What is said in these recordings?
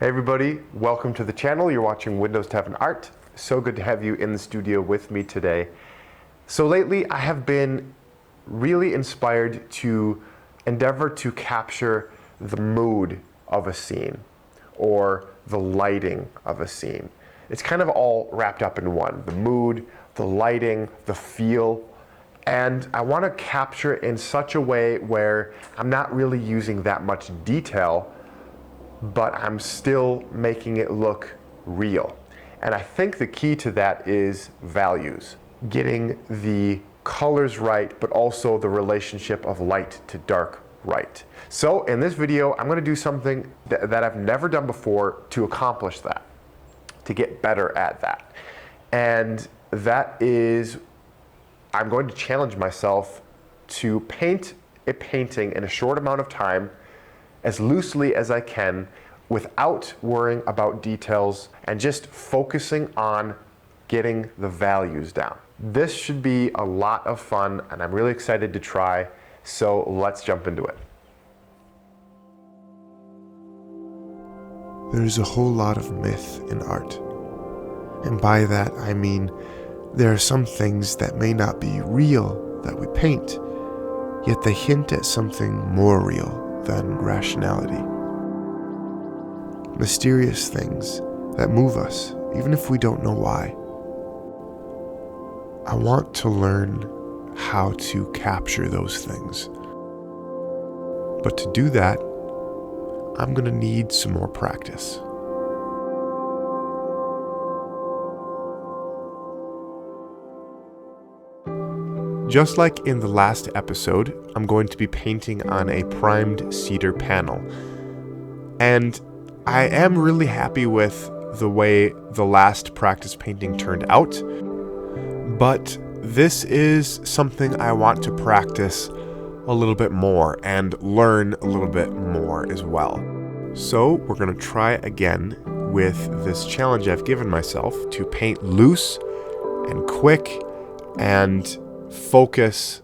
Hey everybody, welcome to the channel. You're watching Windows 11 Art. So good to have you in the studio with me today. So lately I have been really inspired to endeavor to capture the mood of a scene or the lighting of a scene. It's kind of all wrapped up in one. The mood, the lighting, the feel. And I want to capture it in such a way where I'm not really using that much detail, but I'm still making it look real. And I think the key to that is values. Getting the colors right, but also the relationship of light to dark right. So in this video, I'm gonna do something that I've never done before to accomplish that, to get better at that. And that is, I'm going to challenge myself to paint a painting in a short amount of time, as loosely as I can, without worrying about details and just focusing on getting the values down. This should be a lot of fun and I'm really excited to try, so let's jump into it. There's a whole lot of myth in art. And by that I mean there are some things that may not be real that we paint, yet they hint at something more real than rationality. Mysterious things that move us, even if we don't know why. I want to learn how to capture those things. But to do that, I'm going to need some more practice. Just like in the last episode, I'm going to be painting on a primed cedar panel. And I am really happy with the way the last practice painting turned out, but this is something I want to practice a little bit more and learn a little bit more as well. So we're going to try again with this challenge I've given myself to paint loose and quick and focus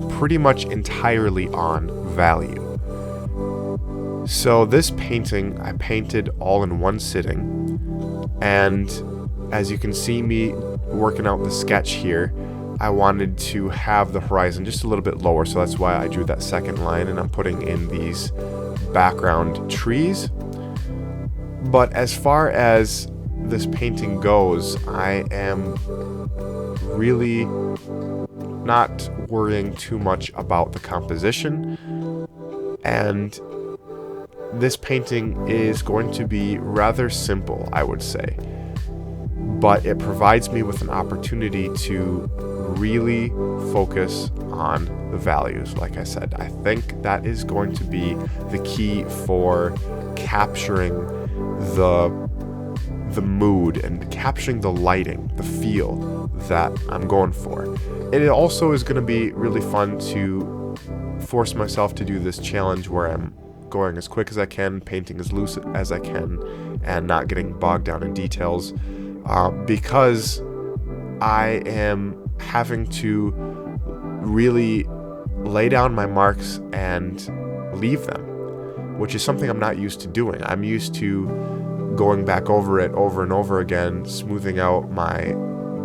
pretty much entirely on value. So this painting I painted all in one sitting, and as you can see me working out the sketch here, I wanted to have the horizon just a little bit lower, so that's why I drew that second line and I'm putting in these background trees. But as far as this painting goes, I am really not worrying too much about the composition, and this painting is going to be rather simple, I would say, but it provides me with an opportunity to really focus on the values. Like I said, I think that is going to be the key for capturing the mood and capturing the lighting, the feel that I'm going for. It also is going to be really fun to force myself to do this challenge where I'm going as quick as I can, painting as loose as I can, and not getting bogged down in details, because I am having to really lay down my marks and leave them, which is something I'm not used to doing. I'm used to going back over it over and over again, smoothing out my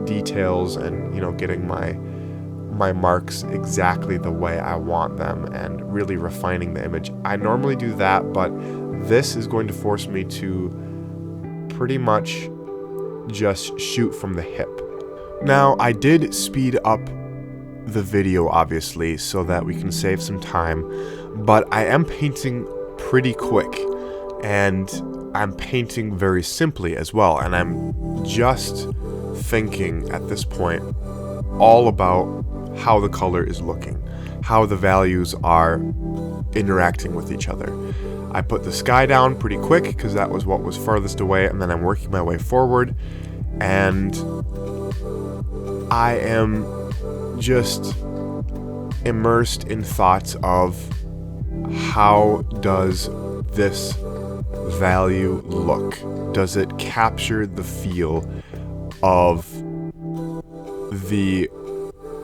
details and, getting my marks exactly the way I want them and really refining the image. I normally do that, but this is going to force me to pretty much just shoot from the hip. Now, I did speed up the video, obviously, so that we can save some time, but I am painting pretty quick, and I'm painting very simply as well, and I'm just thinking at this point all about how the color is looking, how the values are interacting with each other. I put the sky down pretty quick because that was what was farthest away, and then I'm working my way forward, and I am just immersed in thoughts of how does this value look? Does it capture the feel of the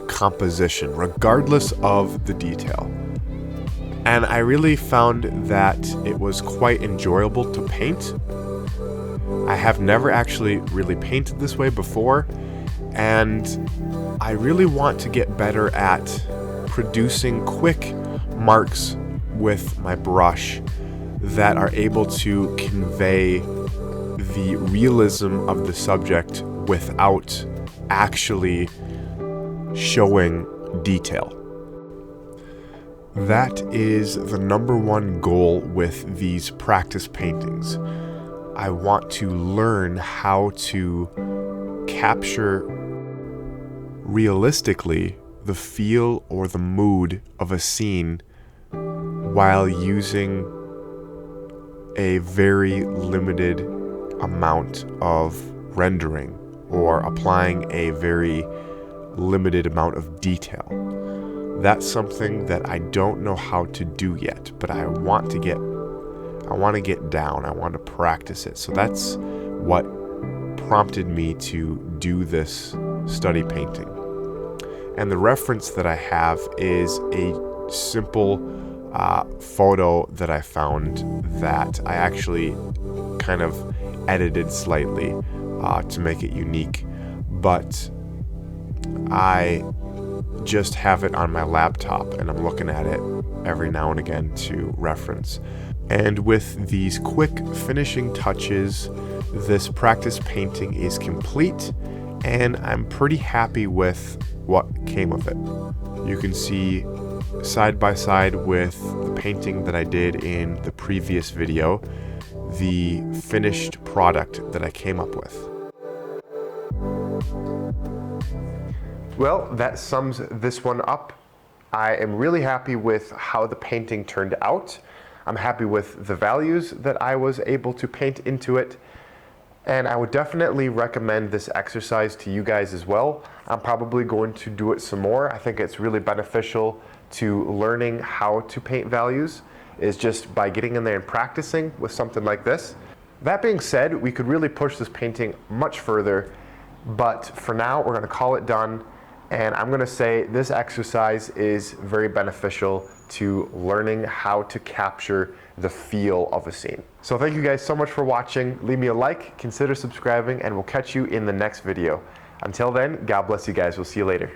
composition, regardless of the detail? And I really found that it was quite enjoyable to paint. I have never actually really painted this way before, and I really want to get better at producing quick marks with my brush that are able to convey the realism of the subject without actually showing detail. That is the number one goal with these practice paintings. I want to learn how to capture realistically the feel or the mood of a scene while using a very limited amount of rendering or applying a very limited amount of detail. That's something that I don't know how to do yet, but I want to get down. I want to practice it. So that's what prompted me to do this study painting. And the reference that I have is a simple photo that I found that I actually kind of edited slightly to make it unique. But I just have it on my laptop and I'm looking at it every now and again to reference. And with these quick finishing touches, this practice painting is complete, and I'm pretty happy with what came of it. You can see side by side with the painting that I did in the previous video, the finished product that I came up with. Well, that sums this one up. I am really happy with how the painting turned out. I'm happy with the values that I was able to paint into it. And I would definitely recommend this exercise to you guys as well. I'm probably going to do it some more. I think it's really beneficial to learning how to paint values, is just by getting in there and practicing with something like this. That being said, we could really push this painting much further, but for now we're gonna call it done. And I'm gonna say this exercise is very beneficial to learning how to capture the feel of a scene. So thank you guys so much for watching. Leave me a like, consider subscribing, and we'll catch you in the next video. Until then, God bless you guys. We'll see you later.